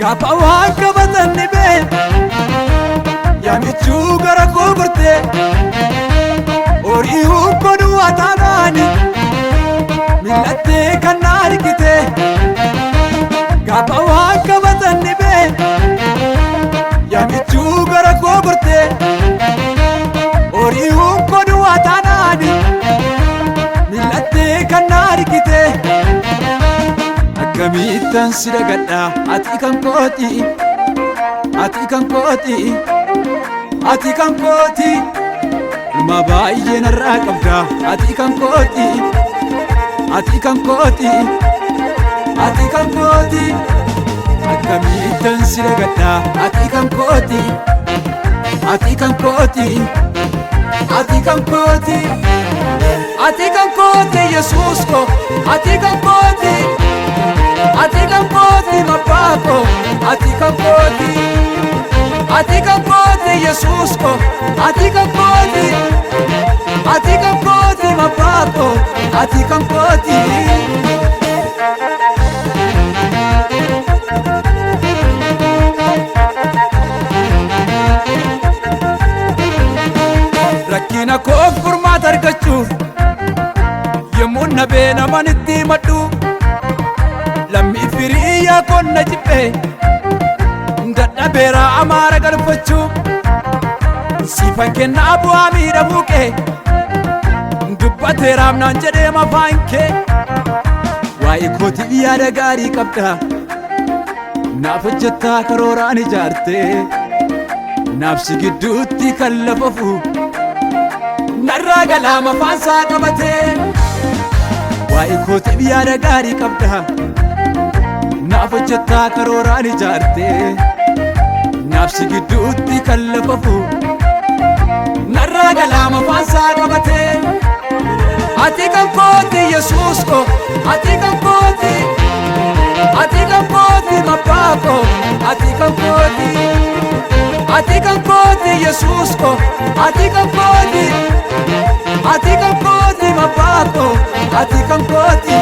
gaafa waan qabatan ni bee yaamichuu gara koo gortee horii hubbonu ataanaani millattee kan na argite gaafa waan qabatan ni bee yaamichuu gara koo gortee horii hubbonu ataanaani millattee kan na argite akkamiittan si dagadha ati kan kooti ati kan kooti ati kan kooti ilma baay'ee narraa qabda ati kan kooti ati kan kooti ati kan kooti akkamiittan si dagadha ati kan kooti ati kan kooti ati kan kooti ati kan kooti Yesuus ko ati kan kooti ati kan kooti mabako ati kan kooti ati kan kooti Yesuus ko ati kan kooti mabako ati kan kooti rakkina koo furmaata argachuuf yemmuu na bee namanitti madhu lammii firiyaa konna jibbee dadhabeera amaara galfachuu siifan kennaa bu'aa miidhamuu kee dubbateeraaf naan jedhee mafaan kee waa'ee kootiif yaada gaarii qabda naaf hojjettaa karooraan ijaartee naaf si gidduutti kan lafafu narraa galaa mafaansaa qabatee waa'ee kootiif yaada gaarii qabda naaf hojjettaa karooraan ijaartee naaf si gidduutti kan lafafu narraa galaa mafaansaa qabatee ati kan kooti Yesuus ko ati kan kooti mabbaako ati kan kooti Yesuus ko ati kan kooti mabbaako ati kan kooti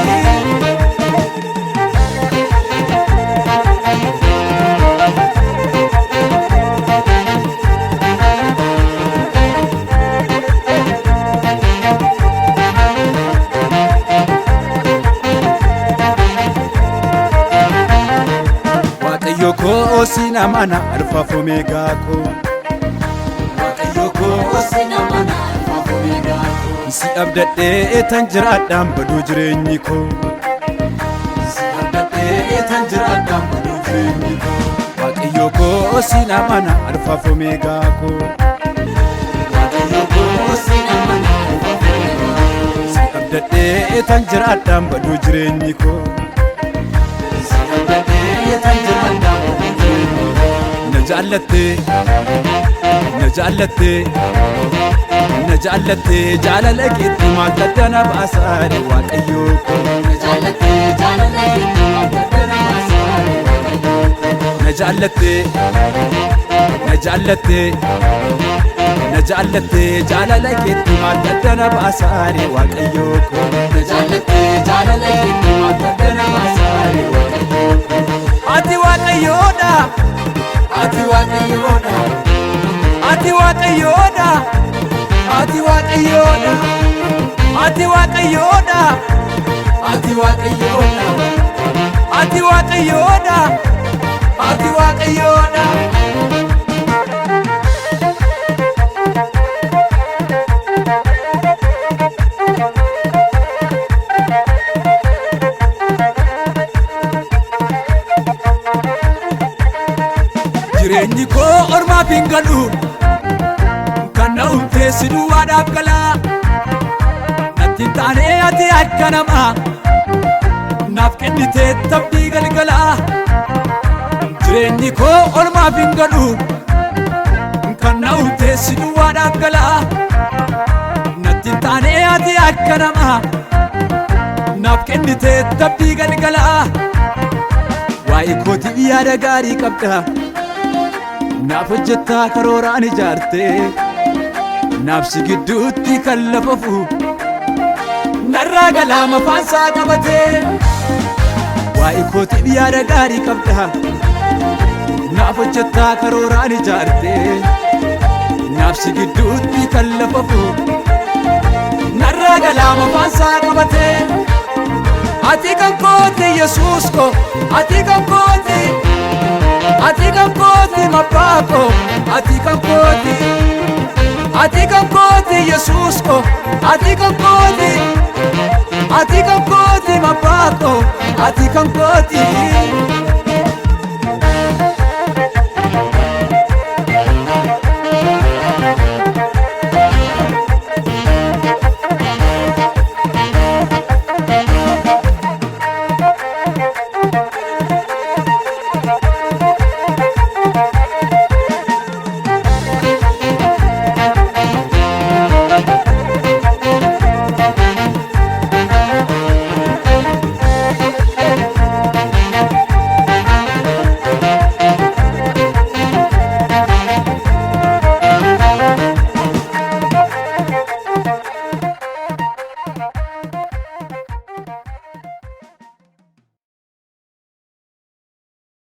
Waaqayyo koo sin amana alfaaf omeegaa koo Waaqayyo koo sin amana alfaaf omeegaa koo si abdadhee tan jiraadhaan baduu jireenyi koo si abdadhee tan jiraadhaan baduu jireenyi koo Waaqayyo koo sin amana alfaaf omeegaa koo Waaqayyo koo sin amana alfaaf omeegaa koo si abdadhee tan jiraadhaan baduu jireenyi koo na jaallatte jaalala keetti maal gaddana baasaare Waaqayyo koo na jaallatte jaalala keetti maal gaddana baasaare na jaallatte jaalala keetti maal gaddana baasaare Waaqayyo koo na jaallatte jaalala keetti maal gaddana baasaare Waaqayyo koo ati Waaqayyoodha ati Waaqayyoodha ati Waaqayyoodha ati Waaqayyoodha ati Waaqayyoodha ati Waaqayyoodha ati Waaqayyoodha ati Waaqayyoodha jireenyi koo ormaaf hin galu kan na umtee si duwwaadhaaf galaa natti hin taane ati akka namaa naaf kennitee tabbii galgalaa jireenyi koo ormaaf hin galu kan na umtee si duwwaadhaaf galaa natti hin taane ati akka namaa naaf kennitee tabbii galgalaa waa'ee kootiif yaada gaarii qabda naaf hojjettaa karooraan ijaartee naaf si gidduutti kan lafafu narraa galaa mafaansaa qabatee waa'ee kootiif yaada gaarii qabda. Naaf hojjettaa karooraan ijaarte, naaf si gidduutti kan lafa fuudhe, narraa galaama faansaa qabate. Ati kan kooti Yesuus ko, ati kan kooti, ati kan kooti mabbaa ko, ati kan kooti, ati kan kooti Yesuus ko, ati kan kooti, ati kan kooti mabbaa ko, ati kan kooti.